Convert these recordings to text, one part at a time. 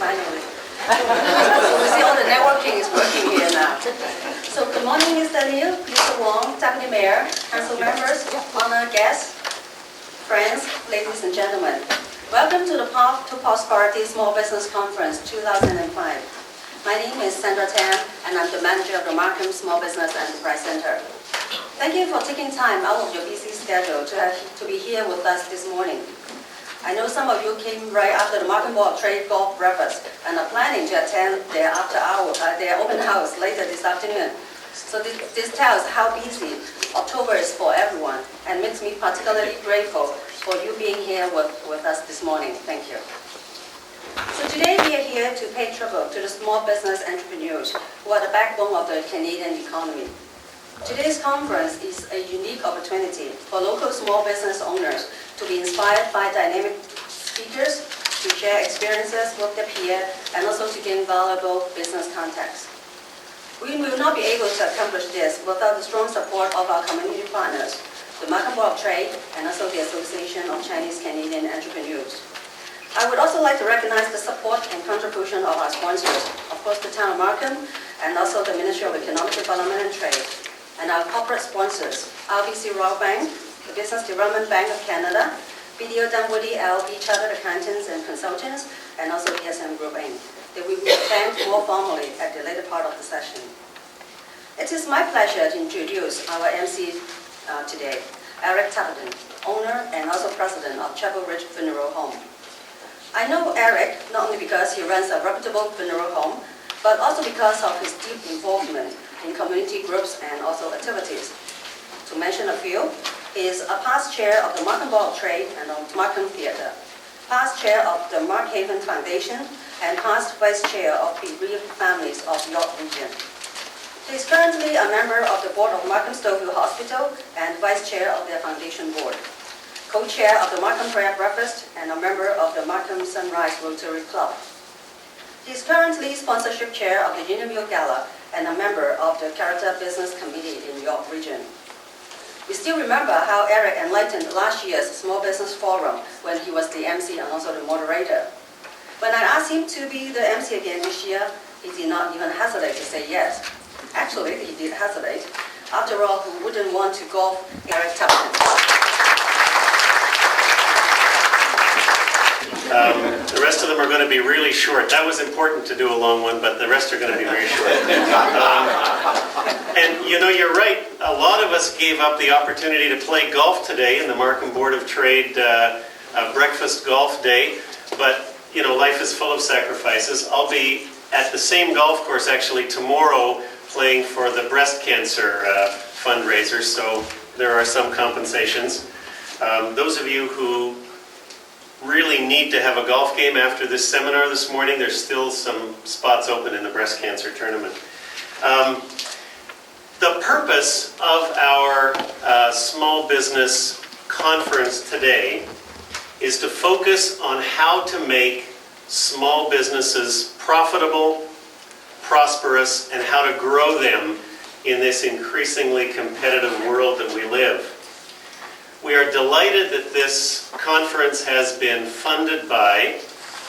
finally. We see all the networking is working here now. So good morning, Mr. Liu, Mr. Wong, Deputy Mayor, Council members, honored guests, friends, ladies and gentlemen. Welcome to the Path to Prosperity Small Business Conference 2005. My name is Sandra Tan, and I'm the manager of the Markham Small Business Enterprise Center. Thank you for taking time out of your busy schedule to be here with us this morning. I know some of you came right after the Markham Board of Trade golf breakfast and are planning to attend their open house later this afternoon. So this tells how busy October is for everyone and makes me particularly grateful for you being here with us this morning. Thank you. So today we are here to pay tribute to the small business entrepreneurs who are the backbone of the Canadian economy. Today's conference is a unique opportunity for local small business owners to be inspired by dynamic speakers, to share experiences with their peers, and also to gain valuable business contacts. We will not be able to accomplish this without the strong support of our community partners, the Markham Board of Trade, and also the Association of Chinese Canadian Entrepreneurs. I would also like to recognize the support and contribution of our sponsors, of course the Town of Markham, and also the Ministry of Economic Development and Trade, and our corporate sponsors, RBC Royal Bank, the Business Development Bank of Canada, BDO Dunwoody LLP Chartered Accountants and Consultants, and also ESM Group Inc. They will be thanked more formally at the later part of the session. It is my pleasure to introduce our MC today, Eric Tappenden, owner and also president of Chapel Ridge Funeral Home. I know Eric not only because he runs a reputable funeral home, but also because of his deep involvement in community groups and also activities. To mention a few, he is a past chair of the Markham Board of Trade and of Markham Theatre, past chair of the Mark Haven Foundation, and past vice chair of bereaved families of York Region. He is currently a member of the board of Markham Stouffville Hospital and vice chair of their foundation board, co-chair of the Markham Prayer Breakfast, and a member of the Markham Sunrise Rotary Club. He is currently sponsorship chair of the Union Gala and a member of the Character Business Committee in York Region. We still remember how Eric enlightened last year's Small Business Forum when he was the MC and also the moderator. When I asked him to be the MC again this year, he did not even hesitate to say yes. Actually, he did hesitate. After all, who wouldn't want to golf Eric Tappenden? The rest of them are going to be really short. That was important to do a long one, but the rest are going to be very short. And you know, you're right. A lot of us gave up the opportunity to play golf today in the Markham Board of Trade breakfast golf day. But, you know, life is full of sacrifices. I'll be at the same golf course actually tomorrow playing for the breast cancer fundraiser, so there are some compensations. Those of you who really need to have a golf game after this seminar this morning, there's still some spots open in the breast cancer tournament. The purpose of our small business conference today is to focus on how to make small businesses profitable, prosperous, and how to grow them in this increasingly competitive world that we live. We are delighted that this conference has been funded by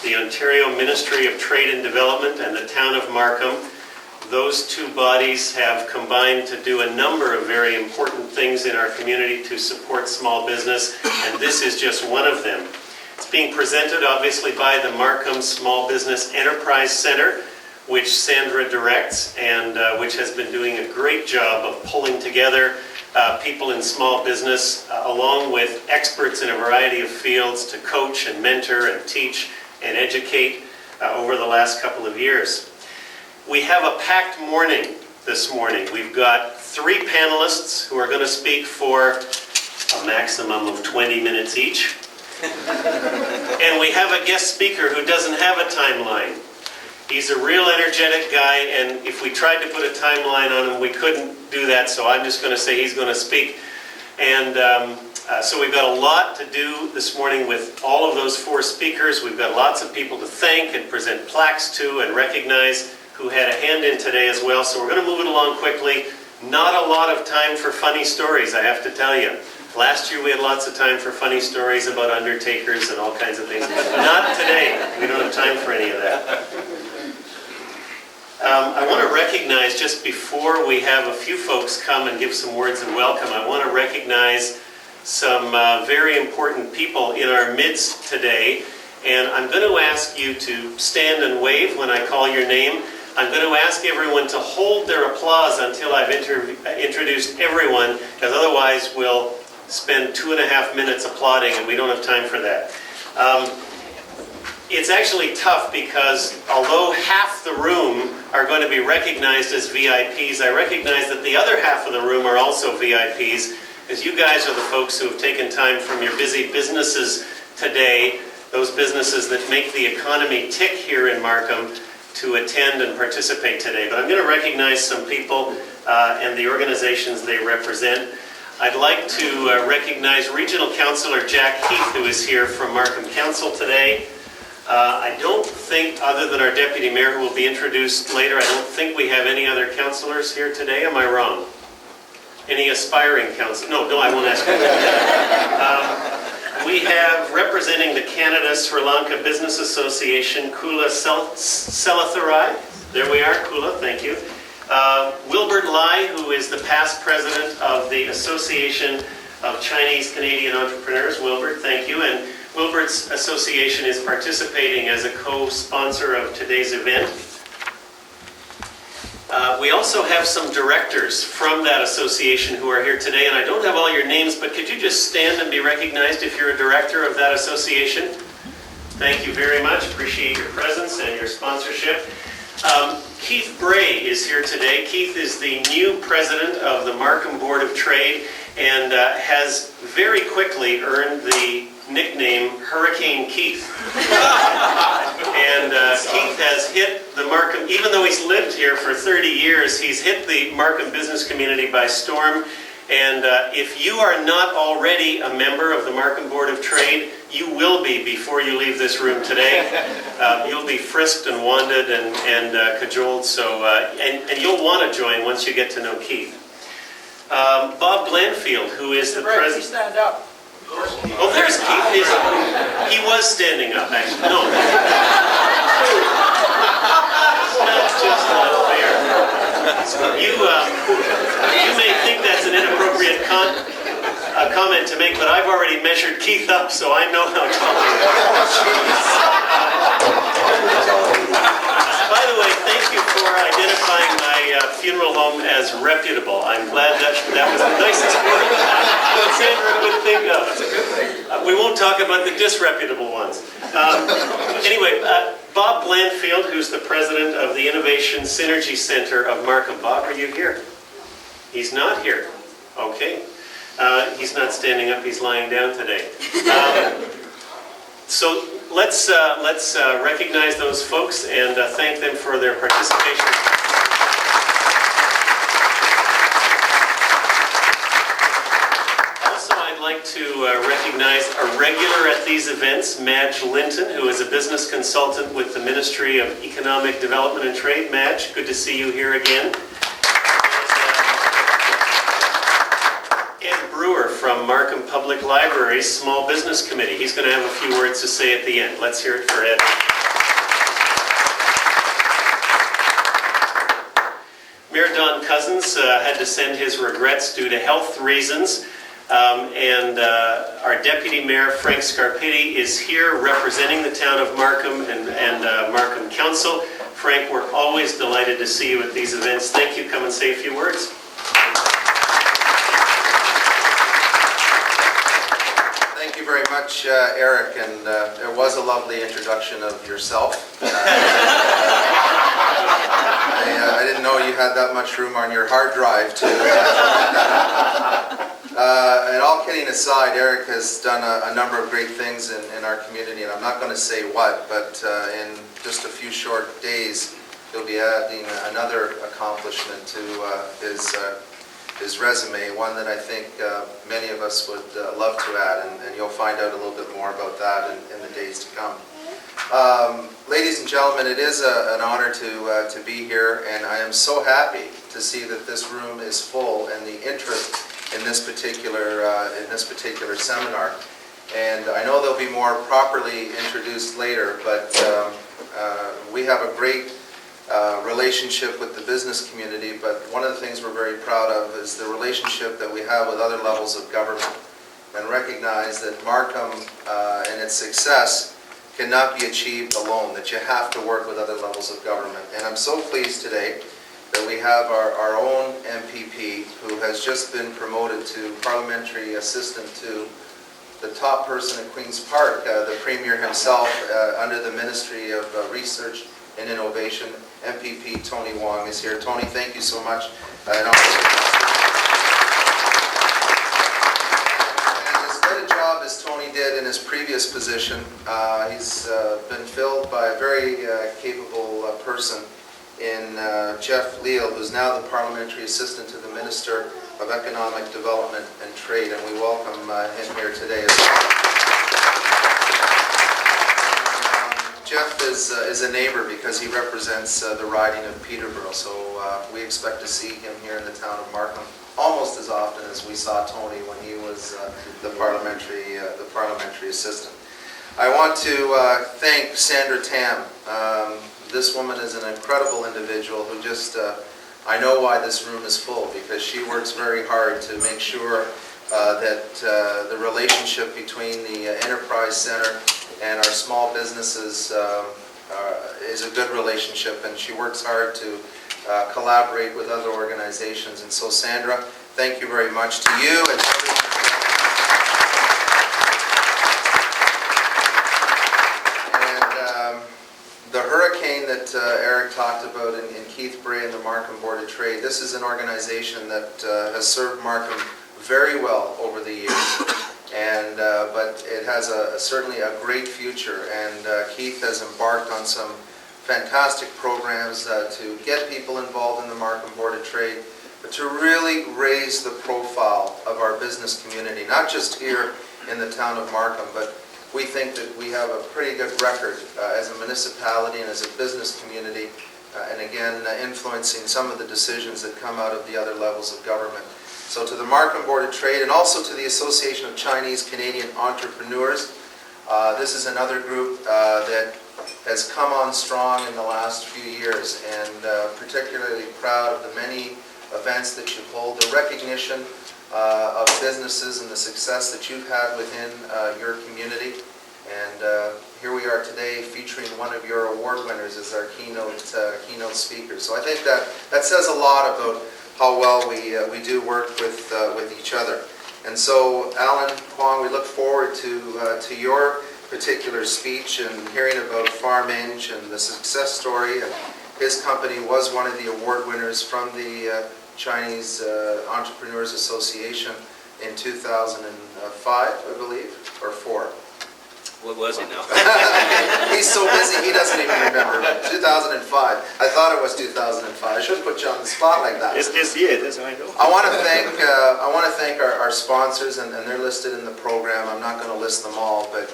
the Ontario Ministry of Trade and Development and the Town of Markham. Those two bodies have combined to do a number of very important things in our community to support small business, and this is just one of them. It's being presented obviously by the Markham Small Business Enterprise Center, which Sandra directs and which has been doing a great job of pulling together people in small business, along with experts in a variety of fields to coach and mentor and teach and educate over the last couple of years. We have a packed morning this morning. We've got 3 panelists who are going to speak for a maximum of 20 minutes each. And we have a guest speaker who doesn't have a timeline. He's a real energetic guy, and if we tried to put a timeline on him, we couldn't do that, so I'm just going to say he's going to speak. And so we've got a lot to do this morning with all of those 4 speakers. We've got lots of people to thank and present plaques to and recognize who had a hand in today as well. So we're going to move it along quickly. Not a lot of time for funny stories, I have to tell you. Last year we had lots of time for funny stories about undertakers and all kinds of things. Not today. We don't have time for any of that. I want to recognize, just before we have a few folks come and give some words of welcome, I want to recognize some very important people in our midst today. And I'm going to ask you to stand and wave when I call your name. I'm going to ask everyone to hold their applause until I've introduced everyone, because otherwise we'll spend 2.5 minutes applauding and we don't have time for that. It's actually tough because although half the room are going to be recognized as VIPs, I recognize that the other half of the room are also VIPs, because you guys are the folks who have taken time from your busy businesses today, those businesses that make the economy tick here in Markham, to attend and participate today. But I'm going to recognize some people and the organizations they represent. I'd like to recognize Regional Councillor Jack Heath, who is here from Markham Council today. I don't think, other than our Deputy Mayor who will be introduced later, I don't think we have any other councillors here today. Am I wrong? Any aspiring councillors? No, I won't ask you. We have, representing the Canada Sri Lanka Business Association, Kula Selatharai. There we are, Kula, thank you. Wilbert Lai, who is the past president of the Association of Chinese Canadian Entrepreneurs. Wilbert, thank you. And Wilbert's association is participating as a co-sponsor of today's event. We also have some directors from that association who are here today, and I don't have all your names, but could you just stand and be recognized if you're a director of that association? Thank you very much. Appreciate your presence and your sponsorship. Keith Bray is here today. Keith is the new president of the Markham Board of Trade and has very quickly earned the nickname Hurricane Keith. And Keith has hit the Markham, even though he's lived here for 30 years, he's hit the Markham business community by storm. And if you are not already a member of the Markham Board of Trade, you will be before you leave this room today. You'll be frisked and wanded and cajoled, so, and you'll want to join once you get to know Keith. Bob Glanfield, who is the president. Stand up. Oh, there's Keith. He was standing up, actually. No. That's just not fair. You may think that's an inappropriate comment to make, but I've already measured Keith up, so I know how tall he is. By the way, thank you for identifying my funeral home as reputable. I'm glad that was the nicest word Sandra would think of. We won't talk about the disreputable ones. Anyway, Bob Blandfield, who's the president of the Innovation Synergy Center of Markham. Bob, are you here? He's not here. Okay. He's not standing up, he's lying down today. So let's recognize those folks and thank them for their participation. Also, I'd like to recognize a regular at these events, Madge Linton, who is a business consultant with the Ministry of Economic Development and Trade. Madge, good to see you here again. From Markham Public Library's Small Business Committee. He's going to have a few words to say at the end. Let's hear it for Ed. Mayor Don Cousins had to send his regrets due to health reasons. And our Deputy Mayor, Frank Scarpitti, is here representing the town of Markham and Markham Council. Frank, we're always delighted to see you at these events. Thank you. Come and say a few words. Thank you very much, Eric, and there was a lovely introduction of yourself. I didn't know you had that much room on your hard drive to and all kidding aside, Eric has done a number of great things in our community, and I'm not going to say what, but in just a few short days, he'll be adding another accomplishment to his resume, one that I think many of us would love to add, and you'll find out a little bit more about that in the days to come. Ladies and gentlemen, it is an honor to be here, and I am so happy to see that this room is full and the interest in this particular seminar. And I know they'll be more properly introduced later, but we have a great relationship with the business community, but one of the things we're very proud of is the relationship that we have with other levels of government, and recognize that Markham and its success cannot be achieved alone, that you have to work with other levels of government. And I'm so pleased today that we have our own MPP who has just been promoted to parliamentary assistant to the top person at Queen's Park, the Premier himself, under the Ministry of Research and Innovation. MPP Tony Wong is here. Tony, thank you so much. And as good a job as Tony did in his previous position, he's been filled by a very capable person in Jeff Leal, who's now the Parliamentary Assistant to the Minister of Economic Development and Trade, and we welcome him here today as well. Jeff is a neighbor because he represents the riding of Peterborough, so we expect to see him here in the town of Markham almost as often as we saw Tony when he was the parliamentary assistant. I want to thank Sandra Tam. This woman is an incredible individual who just, I know why this room is full, because she works very hard to make sure that the relationship between the Enterprise Center and our small businesses is a good relationship, and she works hard to collaborate with other organizations. And so Sandra, thank you very much to you and the hurricane that Eric talked about in Keith Bray and the Markham Board of Trade. This is an organization that has served Markham very well over the years, and but it has certainly a great future. And Keith has embarked on some fantastic programs to get people involved in the Markham Board of Trade, but to really raise the profile of our business community, not just here in the town of Markham, but we think that we have a pretty good record as a municipality and as a business community, and again, influencing some of the decisions that come out of the other levels of government. So to the Markham Board of Trade, and also to the Association of Chinese Canadian Entrepreneurs, this is another group that has come on strong in the last few years, and particularly proud of the many events that you hold, the recognition of businesses and the success that you've had within your community. And here we are today featuring one of your award winners as our keynote speaker. So I think that says a lot about how well we do work with each other. And so, Alan Kwong, we look forward to your particular speech and hearing about FarmEng and the success story. And his company was one of the award winners from the Chinese Entrepreneurs Association in 2005, I believe, or 4. What was it now? He's so busy he doesn't even remember. 2005. I thought it was 2005. I shouldn't put you on the spot like that. It's this year. That's what I know. I want to thank our sponsors, and they're listed in the program. I'm not going to list them all, but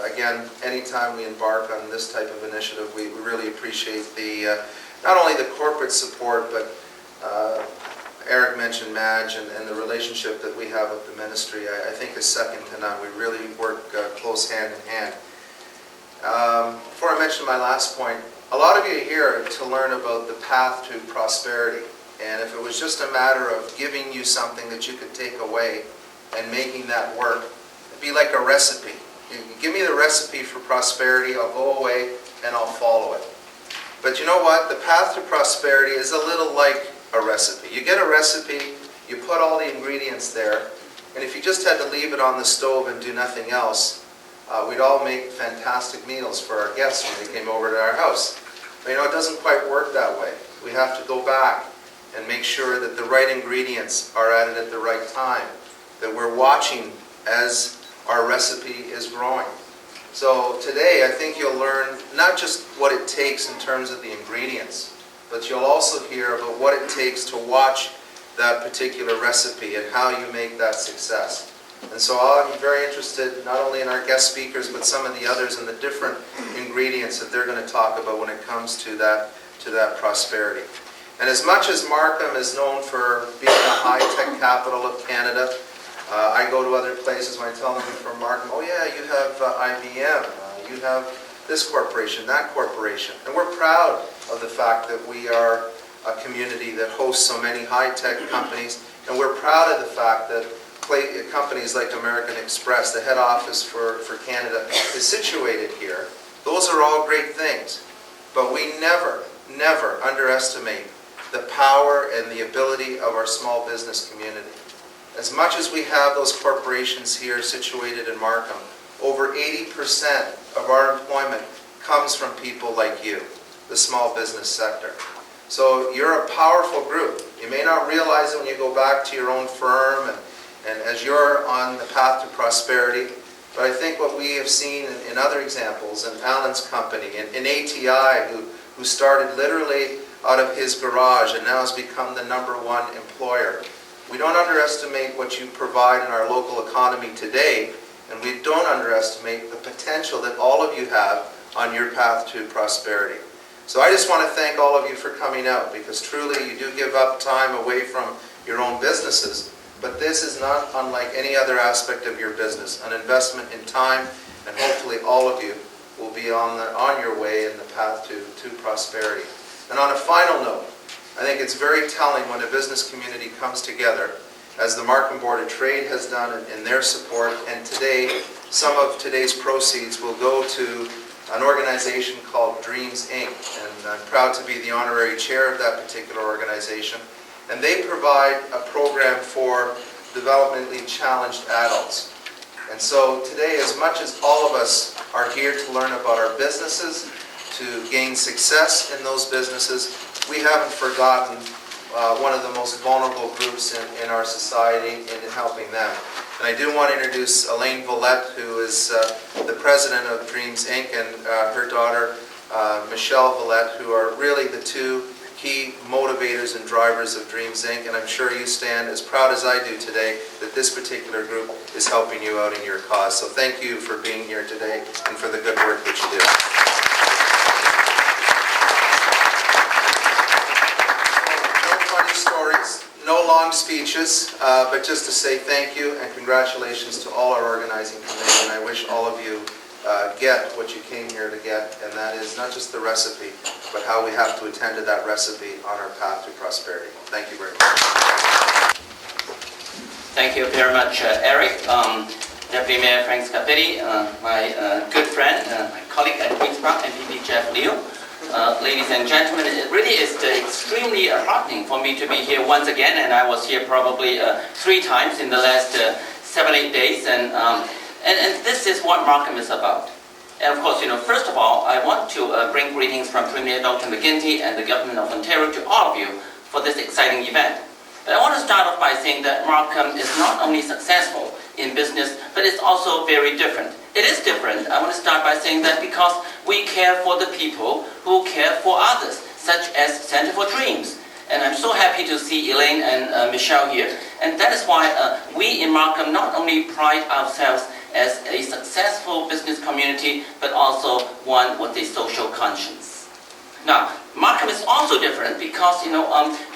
again, anytime we embark on this type of initiative, we really appreciate the not only the corporate support, but Eric mentioned Madge, and the relationship that we have with the ministry, I think is second to none. We really work close hand in hand. Before I mention my last point, a lot of you are here to learn about the path to prosperity. And if it was just a matter of giving you something that you could take away and making that work, it'd be like a recipe. You give me the recipe for prosperity, I'll go away and I'll follow it. But you know what? The path to prosperity is a little like a recipe. You get a recipe, you put all the ingredients there, and if you just had to leave it on the stove and do nothing else, we'd all make fantastic meals for our guests when they came over to our house. But you know, it doesn't quite work that way. We have to go back and make sure that the right ingredients are added at the right time, that we're watching as our recipe is growing. So today I think you'll learn not just what it takes in terms of the ingredients, but you'll also hear about what it takes to watch that particular recipe and how you make that success. And so I'm very interested not only in our guest speakers, but some of the others and the different ingredients that they're going to talk about when it comes to that prosperity. And as much as Markham is known for being a high-tech capital of Canada, I go to other places when I tell them from Markham, oh yeah, you have IBM, you have this corporation, that corporation. And we're proud of the fact that we are a community that hosts so many high-tech companies, and we're proud of the fact that companies like American Express, the head office for Canada, is situated here. Those are all great things, but we never underestimate the power and the ability of our small business community. As much as we have those corporations here situated in Markham, over 80% of our employment comes from people like you, the small business sector. So you're a powerful group. You may not realize it when you go back to your own firm and as you're on the path to prosperity, but I think what we have seen in other examples, in Alan's company, in ATI, who started literally out of his garage and now has become the #1 employer. We don't underestimate what you provide in our local economy today, and we don't underestimate the potential that all of you have on your path to prosperity. So I just want to thank all of you for coming out, because truly you do give up time away from your own businesses, but this is not unlike any other aspect of your business, an investment in time, and hopefully all of you will be on your way in the path to prosperity. And on a final note, I think it's very telling when a business community comes together, as the Markham Board of Trade has done in their support, and today, some of today's proceeds will go to an organization called Dreams Inc., and I'm proud to be the honorary chair of that particular organization. And they provide a program for developmentally challenged adults. And so today, as much as all of us are here to learn about our businesses, to gain success in those businesses, we haven't forgotten one of the most vulnerable groups in our society in helping them. And I do want to introduce Elaine Villette, who is the president of Dreams Inc., and her daughter Michelle Villette, who are really the two key motivators and drivers of Dreams Inc. And I'm sure you stand as proud as I do today that this particular group is helping you out in your cause. So thank you for being here today and for the good work that you do. Stories, no long speeches, but just to say thank you and congratulations to all our organizing committee, and I wish all of you get what you came here to get, and that is not just the recipe, but how we have to attend to that recipe on our path to prosperity. Thank you very much. Thank you very much, Eric. Deputy Mayor Frank Scapetti, my good friend, my colleague at Queen's Park, MPP Jeff Liu. Ladies and gentlemen, it really is extremely heartening for me to be here once again, and I was here probably 3 times in the last 7-8 days, and this is what Markham is about. And of course, first of all, I want to bring greetings from Premier Dr. McGuinty and the Government of Ontario to all of you for this exciting event. But I want to start off by saying that Markham is not only successful in business, but it's also very different. It is different. I want to start by saying that because we care for the people who care for others, such as Center for Dreams. And I'm so happy to see Elaine and Michelle here. And that is why we in Markham not only pride ourselves as a successful business community, but also one with a social conscience. Now, Markham is also different because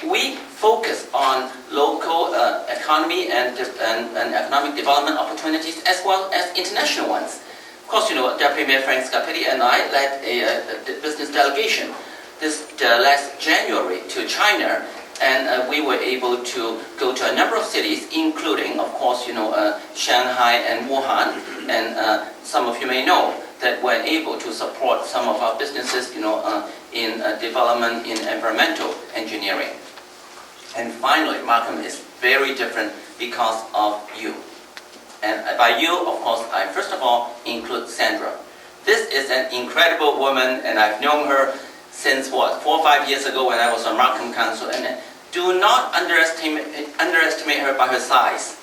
we focus on local economy and economic development opportunities as well as international ones. Of course, Deputy Mayor Frank Scapetti and I led a business delegation this last January to China, and we were able to go to a number of cities, including, of course, Shanghai and Wuhan, and some of you may know that we're able to support some of our businesses, in development in environmental engineering. And finally, Markham is very different because of you. And by you, of course, I first of all include Sandra. This is an incredible woman, and I've known her since 4 or 5 years ago when I was on Markham Council. And do not underestimate her by her size.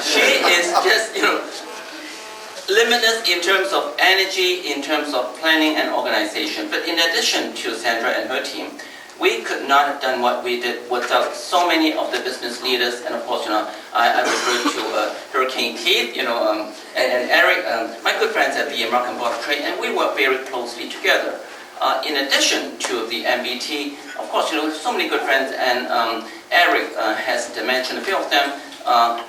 She is just, limitless in terms of energy, in terms of planning and organization. But in addition to Sandra and her team, we could not have done what we did without so many of the business leaders. And of course, I refer to Hurricane Keith, and Eric, my good friends at the Markham Board of Trade, and we work very closely together. In addition to the MBT, of course, so many good friends, and Eric has mentioned a few of them.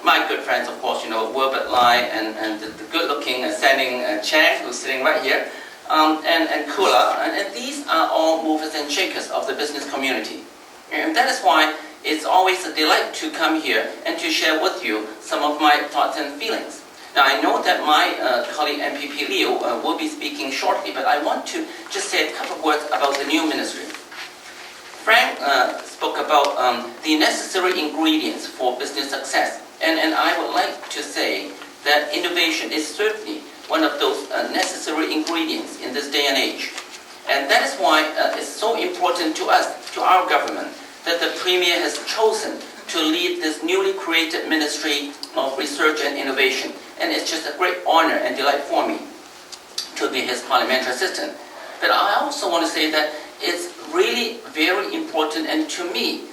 My good friends, of course, Wilbert Lai and the good-looking Sanning Chang, who's sitting right here, and Kula, and these are all movers and shakers of the business community. And that is why it's always a delight to come here and to share with you some of my thoughts and feelings. Now, I know that my colleague MPP Leo will be speaking shortly, but I want to just say a couple of words about the new ministry. Frank spoke about the necessary ingredients for business success, and I would like to say that innovation is certainly one of those necessary ingredients in this day and age. And that is why it's so important to us, to our government, that the Premier has chosen to lead this newly created Ministry of Research and Innovation. And it's just a great honor and delight for me to be his parliamentary assistant. But I also want to say that it's really very important, and to me,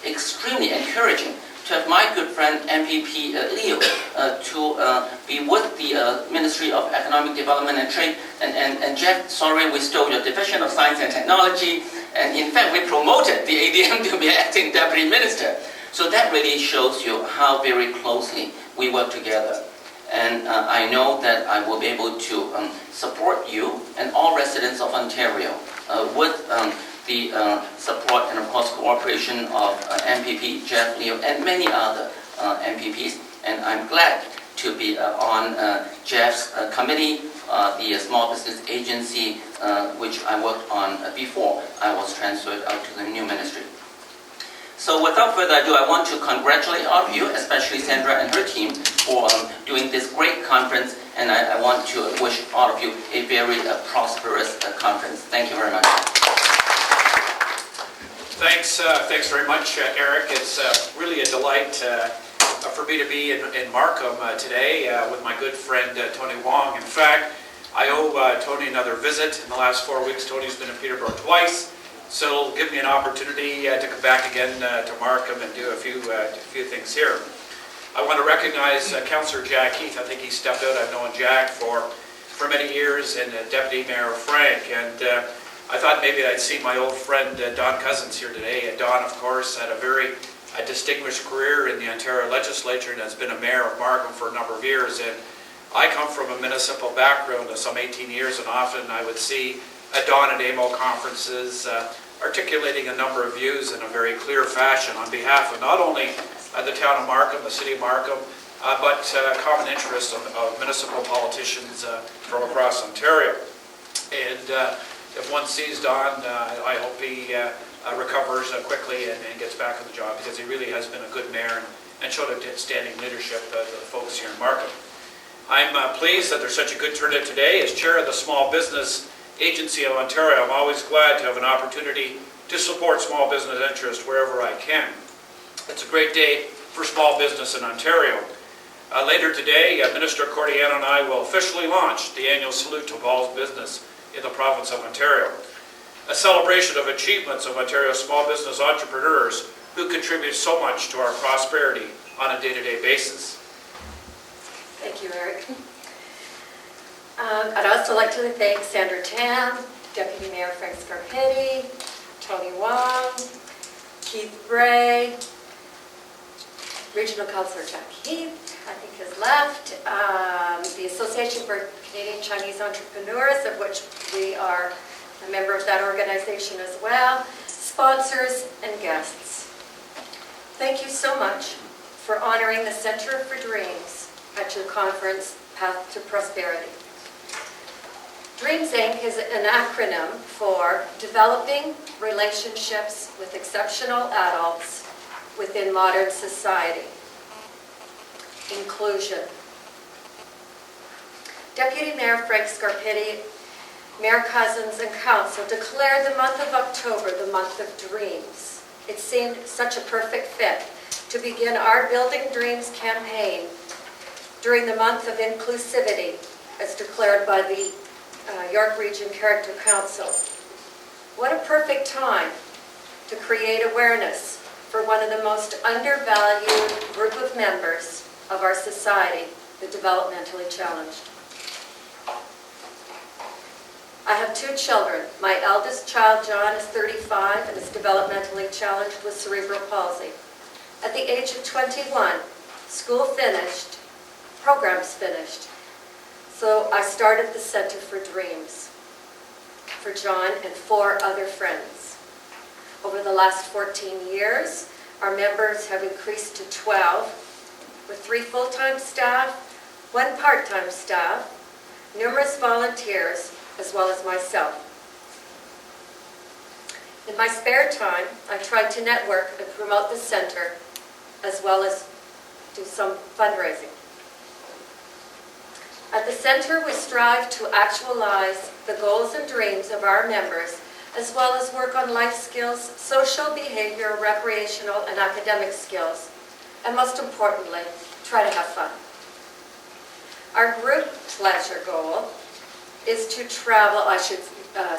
extremely encouraging to have my good friend MPP Leo to be with the Ministry of Economic Development and Trade. And Jeff, sorry we stole your Division of Science and Technology. And in fact, we promoted the ADM to be acting deputy minister. So that really shows you how very closely we work together. And I know that I will be able to support you and all residents of Ontario with the support and, of course, cooperation of MPP Jeff Leo and many other MPPs. And I'm glad to be on Jeff's committee, the Small Business Agency, which I worked on before I was transferred out to the new ministry. So without further ado, I want to congratulate all of you, especially Sandra and her team, for doing this great conference, and I want to wish all of you a very prosperous conference. Thank you very much. Thanks very much, Eric. It's really a delight for me to be in Markham today with my good friend Tony Wong. In fact, I owe Tony another visit. In the last 4 weeks, Tony's been in Peterborough twice, so it'll give me an opportunity to come back again to Markham and do a few things here. I want to recognize Councillor Jack Heath. I think he stepped out. I've known Jack for many years, and Deputy Mayor Frank, and I thought maybe I'd see my old friend Don Cousins here today. Don, of course, had a very distinguished career in the Ontario Legislature and has been a mayor of Markham for a number of years. And I come from a municipal background of some 18 years, and often I would see Don at AMO conferences articulating a number of views in a very clear fashion on behalf of not only the town of Markham, the city of Markham, but common interests of municipal politicians from across Ontario. And if one sees Don, I hope he recovers quickly and gets back on the job, because he really has been a good mayor and showed outstanding leadership to the folks here in Markham. I'm pleased that there's such a good turnout today. As chair of the Small Business Agency of Ontario, I'm always glad to have an opportunity to support small business interests wherever I can. It's a great day for small business in Ontario. Later today, Minister Cordiano and I will officially launch the annual Salute to All Business in the province of Ontario, a celebration of achievements of Ontario's small business entrepreneurs who contribute so much to our prosperity on a day-to-day basis. Thank you, Eric. I'd also like to thank Sandra Tam, Deputy Mayor Frank Scarpetti, Tony Wong, Keith Bray, Regional Councillor Jack Heath, I think has left, the Association for Canadian Chinese Entrepreneurs, of which we are a member of that organization as well, sponsors and guests. Thank you so much for honoring the Centre for Dreams at your conference, Path to Prosperity. DREAMS Inc. is an acronym for Developing Relationships with Exceptional Adults Within Modern Society. Inclusion. Deputy Mayor Frank Scarpetti, Mayor Cousins and Council declared the month of October the month of dreams. It seemed such a perfect fit to begin our Building Dreams campaign during the month of inclusivity, as declared by the York Region Character Council. What a perfect time to create awareness for one of the most undervalued group of members of our society, the developmentally challenged. I have 2 children. My eldest child, John, is 35 and is developmentally challenged with cerebral palsy. At the age of 21, school finished, programs finished. So I started the Center for Dreams for John and 4 other friends. Over the last 14 years, our members have increased to 12, with 3 full-time staff, 1 part-time staff, numerous volunteers, as well as myself. In my spare time, I try to network and promote the center, as well as do some fundraising. At the center, we strive to actualize the goals and dreams of our members, as well as work on life skills, social behavior, recreational, and academic skills, and most importantly, try to have fun. Our group pleasure goal is to travel, I should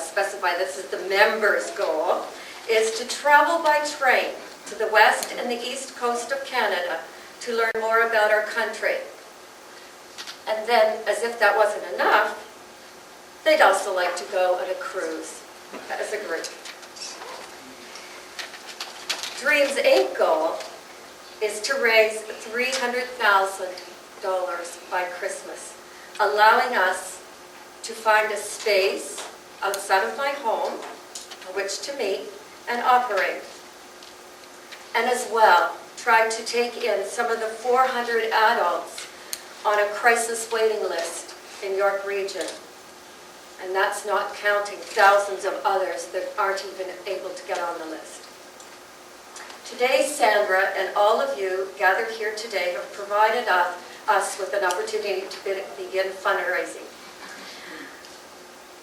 specify this is the members' goal, is to travel by train to the west and the east coast of Canada to learn more about our country. And then, as if that wasn't enough, they'd also like to go on a cruise as a group. Dreams 8 goal is to raise $300,000 by Christmas, allowing us to find a space outside of my home on which to meet and operate. And as well, try to take in some of the 400 adults on a crisis waiting list in York Region. And that's not counting thousands of others that aren't even able to get on the list. Today, Sandra and all of you gathered here today have provided us with an opportunity to begin fundraising.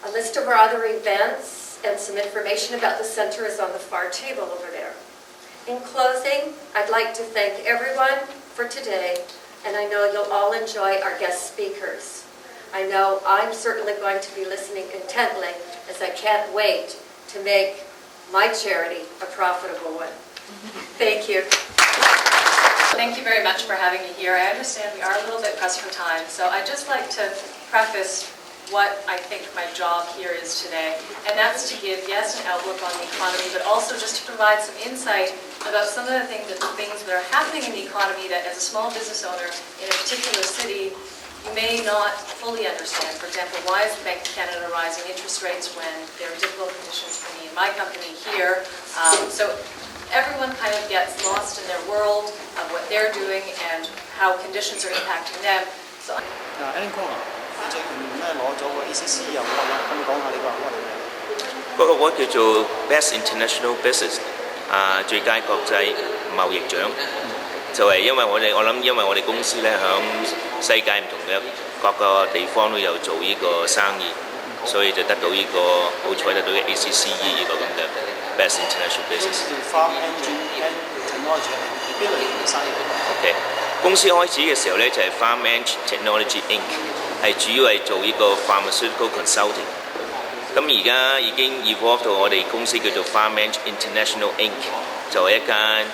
A list of our other events and some information about the center is on the far table over there. In closing, I'd like to thank everyone for today, and I know you'll all enjoy our guest speakers. I know I'm certainly going to be listening intently, as I can't wait to make my charity a profitable one. Thank you. Thank you very much for having me here. I understand we are a little bit pressed for time, so I'd just like to preface what I think my job here is today, and that's to give, yes, an outlook on the economy, but also just to provide some insight about some of the things that are happening in the economy that, as a small business owner in a particular city, you may not fully understand. For example, why is the Bank of Canada raising interest rates when there are difficult conditions for me and my company here? So everyone kind of gets lost in their world of what they're doing and how conditions are impacting them. So. Alan Kong 最近咧攞咗個 ACC 又攞啦，咁你講下你個 award 係咩？嗰個 award 叫做 Best International Business 最佳國際貿易獎，就係因為我諗因為我哋公司咧響世界唔同嘅各個地方都有做呢個生意，所以就得到呢個好彩得到嘅 ACCE 呢個咁嘅 Best International Business。Farm Engine and Technology 係邊類型嘅生意？OK， 公司開始嘅時候咧就係 Farm Engine Technology Inc。係主要係做呢個 pharmaceutical consulting， 咁而家已經 evolve 到我哋公司叫做 Farmenge International Inc， 就係一間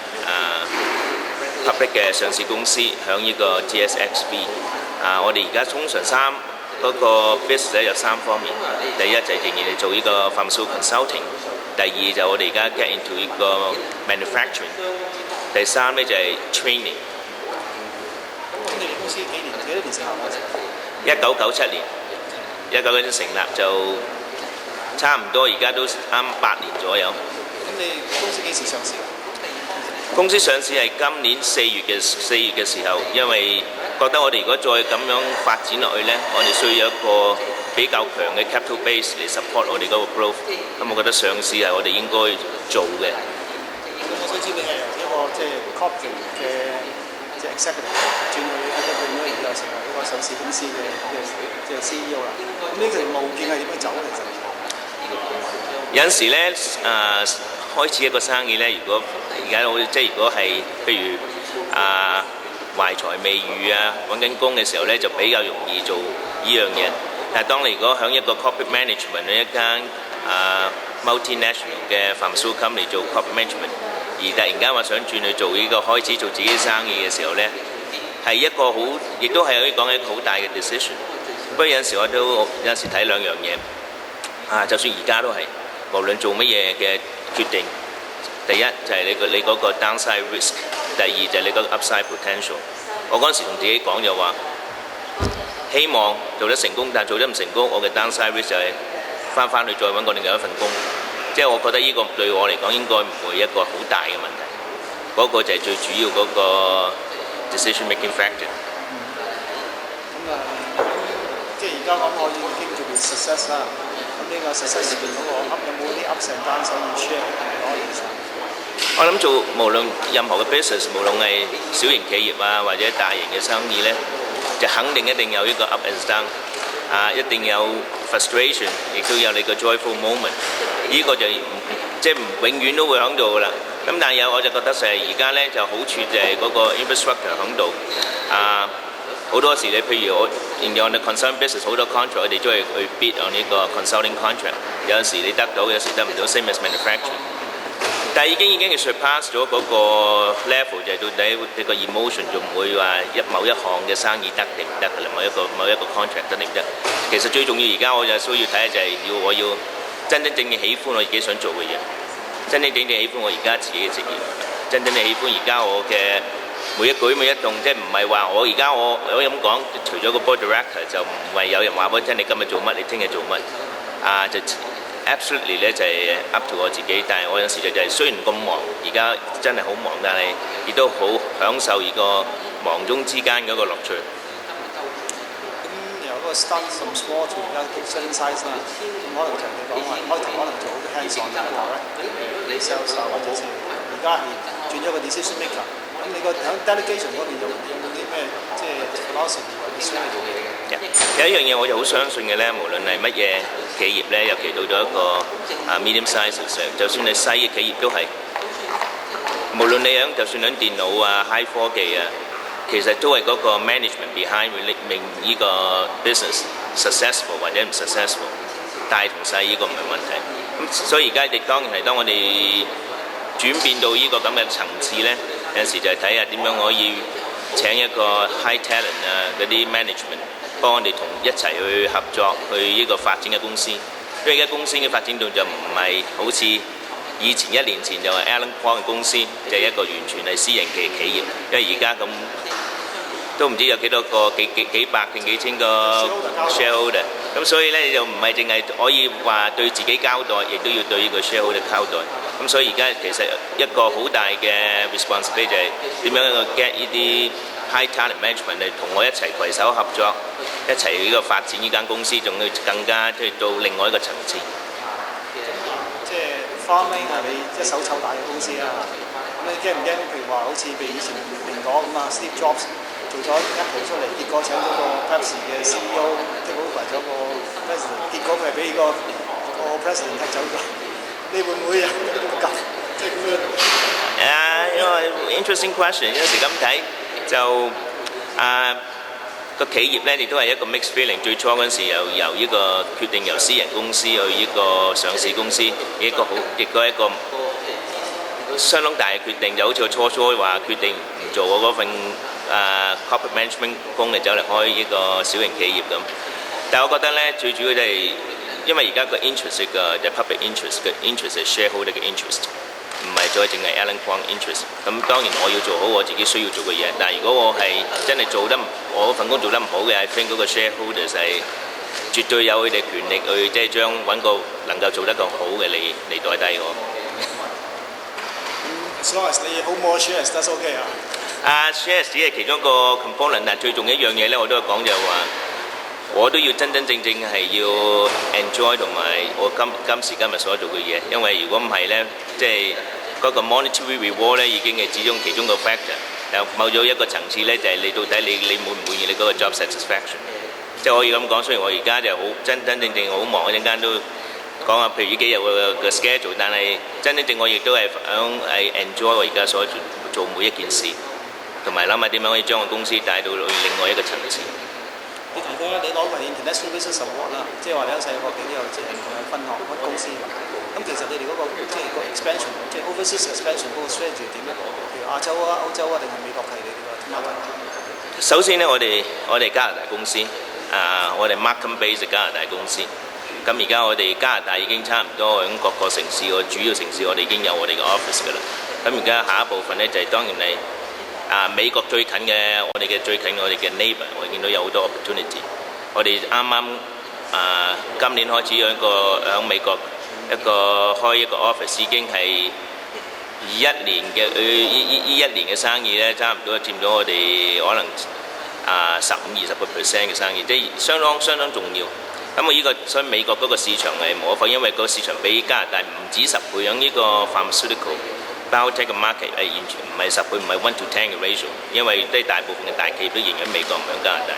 public 嘅上市公司，響呢個 TSXV。我哋而家通常嗰個 business 咧有3方面，第一就係仍然係做呢個 pharmaceutical consulting， 第二就我哋而家 get into 呢個 manufacturing， 第三咧就係 training。咁你哋公司幾多年成立嗰陣？1997年，1997年成立就差唔多，而家都啱8年左右。咁你公司幾時上市？公司上市係今年4月嘅時候，因為覺得我哋如果再咁樣發展落去咧，我哋需要一個比較強嘅 capital base 嚟 support 我哋嗰個 growth。咁我覺得上市係我哋應該做嘅。咁我想知你係由一個即係 corporate 嘅。即係 executive 轉去一個變咗而家成為一個上市公司嘅CEO 啦。咁呢條路徑係點樣走咧？其實有陣時咧開始一個生意咧，如果而家即係如果係譬如懷才未遇揾緊工嘅時候咧，就比較容易做呢樣嘢。但係當你如果響一個 corporate management 一間multinational 嘅 pharmaceutical company 做 corporate management。而突然間話想轉去做呢個開始做自己生意嘅時候咧，係一個好，亦都係可以講係一個好大嘅 decision。不過有陣時我都有陣時睇兩樣嘢，就算而家都係，無論做乜嘢嘅決定，第一就係你嗰個 downside risk， 第二就係你嗰個 upside potential。我嗰陣時同自己講就話，希望做得成功，但做得唔成功，我嘅 downside risk 就係翻去再揾過另外一份工。即係我覺得呢個對我嚟講應該唔會一個好大嘅問題。嗰個就係最主要嗰個 decision making factor。即係而家咁可以已經做到 success 啦。咁呢個 success 入邊嗰個 up 有冇啲 ups and downs 可以 share 攞嚟先？我諗做無論任何嘅 business， 無論係小型企業啊或者大型嘅生意咧，就肯定一定有呢個 up and down， 一定有 frustration， 亦都有你個 joyful moment。呢個就即係永遠都會喺度噶啦。咁但係我就覺得就係而家咧就好處就係嗰個 infrastructure 喺度。好多時你譬如我現在我哋 consulting business 好多 contract， 我哋都係去 bid on 呢個 consulting contract。有陣時你得到，有時得唔到 ，same as manufacturing。但係已經係 surpass 咗嗰個 level， 就係到底你個 emotion 仲唔會話某一項嘅生意得定唔得㗎啦？某一個 contract 得定唔得？其實最重要而家我就需要睇就係我要真真正正喜歡我自己想做嘅嘢，真真正正喜歡我而家自己嘅職業，真真正喜歡而家我嘅每一舉每一動，即係唔係話我而家我咁講，除咗個 board director 就唔係有人話俾我聽你今日做乜，你聽日做乜就。Absolutely 咧就係 up to 我自己，但係我有時就係雖然咁忙，而家真係好忙，但係亦都好享受呢個忙中之間嗰個樂趣。咁由嗰個 start from small 到而家 certain size 啦，咁可能就你講話開頭可能做好啲 hands on 嘅頭咧，你 sales 或者係而家係轉咗個 decision maker， 咁你個喺 delegation 嗰邊有冇啲咩即係 philosophy 或者 strategy？有一樣嘢我就好相信嘅咧，無論係乜嘢企業咧，尤其到咗一個medium size 上，就算係細嘅企業都係，無論你就算喺電腦啊、high 科技啊，其實都係嗰個 management behind 令呢個 business successful 或者唔 successful， 大同細呢個唔係問題。咁所以而家亦當然係當我哋轉變到呢個咁嘅層次咧，有陣時就係睇下點樣可以請一個 high talent 啊嗰啲 management。幫我哋同一齊去合作去呢個發展嘅公司，因為而家公司嘅發展到就唔係好似以前1年前就係 Alan Kwong 嘅公司，就係一個完全係私人嘅企業，因為而家咁都唔知有幾多個幾百定幾千個 shareholder， 咁所以咧就唔係淨係可以話對自己交代，亦都要對呢個 shareholder 交代。咁所以而家其實一個好大嘅 responsibility 就係點樣去 get 呢啲 high talent management 嚟同我一齊攜手合作，一齊呢個發展呢間公司，仲要更加即係到另外一個層次。即係 farming 係你一手湊大嘅公司啊！咁你驚唔驚？譬如話好似譬如以前蘋果咁啊 ，Steve Jobs 做咗 Apple 出嚟，結果請咗個 Pepsi 嘅 CEO， 即係over咗個 president， 結果佢係俾個 president 踢走咗。你會唔會啊？咁即係咁樣？因為 interesting question， 有時咁睇就個企業咧，亦都係一個 mixed feeling。最初嗰陣時由呢個決定由私人公司去呢個上市公司，亦都係一個相當大嘅決定。就好似我初話決定唔做我嗰份corporate management 工嚟走嚟開呢個小型企業咁。但係我覺得咧，最主要就係因為而家個 interest 嘅就 public interest 嘅 interest 係 shareholder 嘅 interest。唔係再淨係 Alan Kwong interest， 咁當然我要做好我自己需要做嘅嘢。但係如果我係真係我份工做得唔好嘅 ，I think 嗰個 shareholders 係絕對有佢哋權力去即係將揾個能夠做得更好嘅嚟代替我。As long as 你好more shares， that's okay 啊。shares 只係其中一個 component， 但係最重要一樣嘢咧，我都係講就係話，我都要真真正正係要 enjoy 同埋我今時今日所做嘅嘢，因為如果唔係咧，即係嗰個 monetary reward 咧已經係其中個 factor， 又某咗一個層次咧，就係你到底你滿唔滿意你嗰個 job satisfaction， 即係可以咁講。雖然我而家就好真正好忙，一陣間都講下譬如呢幾日嘅 schedule， 但係真正我亦都係係 enjoy 我而家所做每一件事，同埋諗下點樣可以將個公司帶到另外一個層次。你提過啦，你攞個 International Business Award 啦，即係話你喺世界各地都有唔同嘅分行公司嘛。咁其實你哋嗰個即係個 expansion， 即係 overseas expansion 嗰個 strategy 點咧？譬如亞洲啊、歐洲啊，定係美國係你哋個 market？ 首先咧，我哋加拿大公司，我哋 Markham base 加拿大公司，咁而家我哋加拿大已經差唔多喺各個城市個主要城市，我哋已經有我哋嘅 office 㗎啦。咁而家下一部分咧就係當然係美國最近嘅我哋嘅 neighbor， 我見到有好多 opportunity。我哋啱啱今年開始有一個喺美國開一個 office， 已經係21年嘅1年嘅生意咧，差唔多佔咗我哋可能15-20% 嘅生意，即係相當重要。咁呢個所以美國嗰個市場係無可否認，因為個市場比加拿大唔止10倍，喺呢個 pharmaceutical biotech 嘅 market 係完全唔係10倍，唔係1 to 10嘅 ratio， 因為即係大部分嘅大企業都仍喺美國，唔喺加拿大。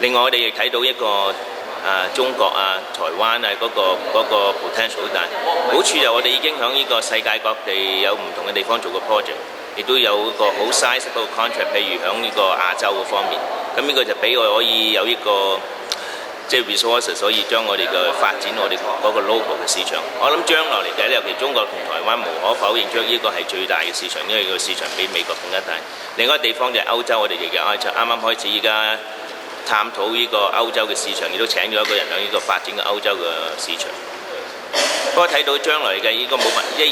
另外我哋亦睇到一個中國台灣嗰個 potential 好大。好處就我哋已經喺呢個世界各地有唔同嘅地方做過 project， 亦都有一個好 sizable contract， 譬如喺呢個亞洲嗰方面。咁呢個就俾我可以有一個即係 resources， 可以將我哋嘅發展我哋嗰個 local 嘅市場。我諗將來嚟計咧，尤其中國同台灣無可否認，將呢個係最大嘅市場，因為個市場比美國更加大。另外一個地方就係歐洲，我哋亦有啱啱開始而家探討呢個歐洲嘅市場，亦都請咗一個人喺呢個發展嘅歐洲嘅市場。不過睇到將來嘅呢個冇乜，即係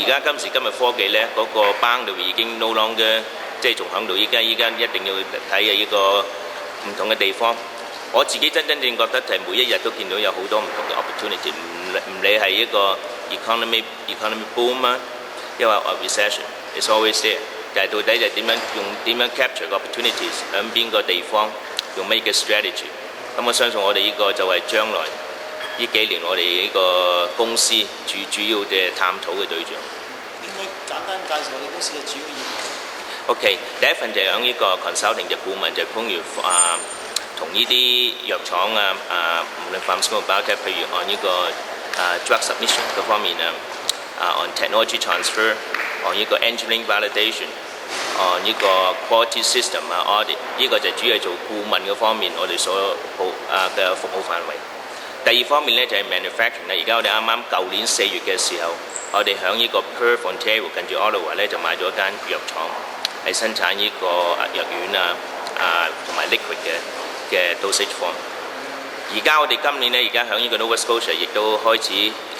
而家今時今日科技咧，嗰個 boundary 已經 no longer 即係仲喺度。依家一定要睇嘅呢個唔同嘅地方。我自己真正覺得係每一日都見到有好多唔同嘅 opportunity， 唔理係一個 economy boom 啊，因為 recession，it's always there。但係到底就點樣 capture 個 opportunities 喺邊個地方，用咩嘅 strategy？ 咁我相信我哋呢個就係將來呢幾年我哋呢個公司主要嘅探討嘅對象。應該簡單介紹我哋公司嘅主要業務。OK， 第一份就係喺呢個 consulting 嘅顧問，就係譬如同呢啲藥廠無論 pharmaceutical biotech， 譬如按呢個drug submission 嗰方面on technology transfer， 按呢個 engineering validation， 按呢個 quality system audit， 呢個就主要係做顧問嗰方面我哋所嘅服務範圍。第二方面咧就係 manufacturing 啦。而家我哋啱啱舊年4月嘅時候，我哋喺呢個 Perth Ontario 近住 Ottawa 咧就買咗一間藥廠，係生產呢個藥丸同埋 liquid 嘅 dosage form。而家我哋今年咧，而家喺呢個 Nova Scotia 亦都開始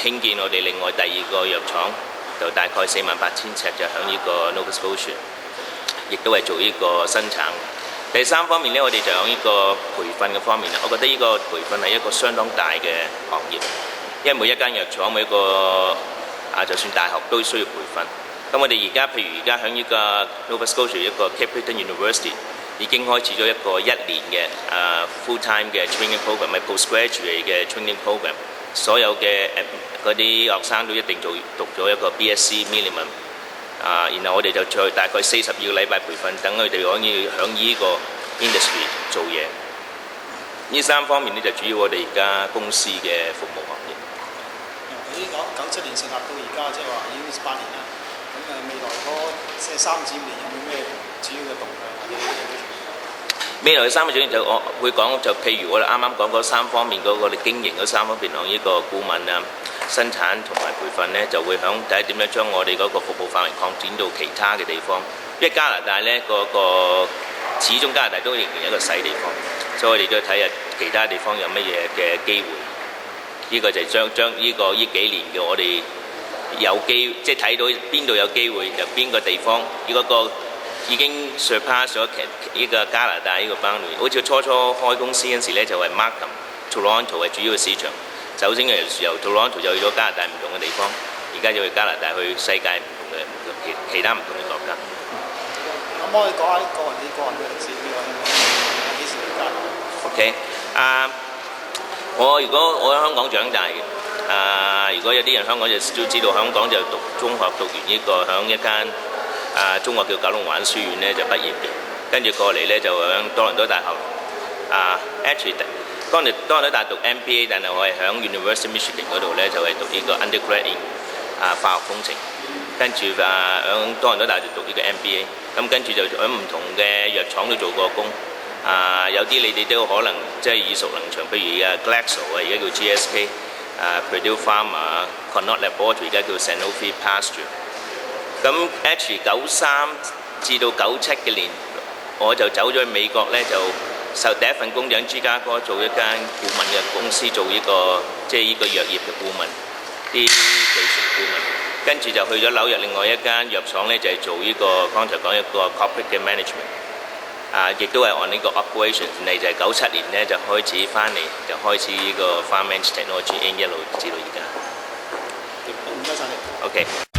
興建我哋另外第二個藥廠，就大概48,000尺，就喺呢個 Nova Scotia， 亦都係做呢個生產。第三方面咧，我哋就喺呢個培訓嘅方面啦。我覺得呢個培訓係一個相當大嘅行業，因為每一間藥廠每一個就算大學都需要培訓。咁我哋而家譬如而家喺呢個 Nova Scotia 一個 Capital University，已經開始咗一個1年嘅full-time 嘅 training program， 係 postgraduate 嘅 training program。所有嘅嗰啲學生都一定讀咗一個 BSc minimum。然後我哋就再大概42個禮拜培訓，等佢哋可以喺呢個 industry 做嘢。呢3方面咧就主要我哋而家公司嘅服務行業。頭先講97年成立到而家，即係話已經18年啦。咁未來嗰3至5年有冇咩主要嘅動向？未來嘅3個主要就我會講，就譬如我哋啱啱講嗰3方面嗰個經營嗰3方面，呢個顧問生產同埋培訓咧，就會響睇下點樣將我哋嗰個服務範圍擴展到其他嘅地方。因為加拿大咧始終加拿大都仍然一個細地方，所以我哋都要睇下其他地方有乜嘢嘅機會。呢個就係將呢幾年嘅我哋有機，即係睇到邊度有機會，就邊個地方。如果個已經 surpass 咗呢個加拿大呢個 boundary。好似初開公司嗰時咧，就係 Markham、Toronto 係主要嘅市場。首先由 Toronto 就去咗加拿大唔同嘅地方，而家就去加拿大去世界唔同嘅其他唔同嘅國家。可唔可以講下你個人嘅歷史？幾時嚟加拿大 ？OK， 如果我喺香港長大嘅，如果有啲人香港就都知道，香港就讀中學讀完呢個響一間中學叫九龍灣書院咧就畢業嘅，跟住過嚟咧就響多倫多大學actually。當年多倫多大學讀 MBA， 但係我係響 University Michigan 嗰度咧就係讀呢個 undergrad in 化學工程，跟住響多倫多大學讀呢個 MBA， 咁跟住就響唔同嘅藥廠都做過工，有啲你哋都可能即係耳熟能詳，譬如Glaxo 而家叫 GSK，Purdue Pharma、Connaught Laboratory 而家叫 Sanofi Pasteur。咁 actually 93至到97嘅年，我就走咗去美國咧就。受第一份工就喺芝加哥做一間顧問嘅公司，做呢個即係呢個藥業嘅顧問，啲技術顧問。跟住就去咗紐約另外一間藥廠咧，就係做呢個剛才講一個 corporate 嘅 management。亦都係按呢個 operation， 你就係97年咧就開始翻嚟，就開始呢個 Farmance Technology Inc. 一路至到而家。唔該晒你。OK。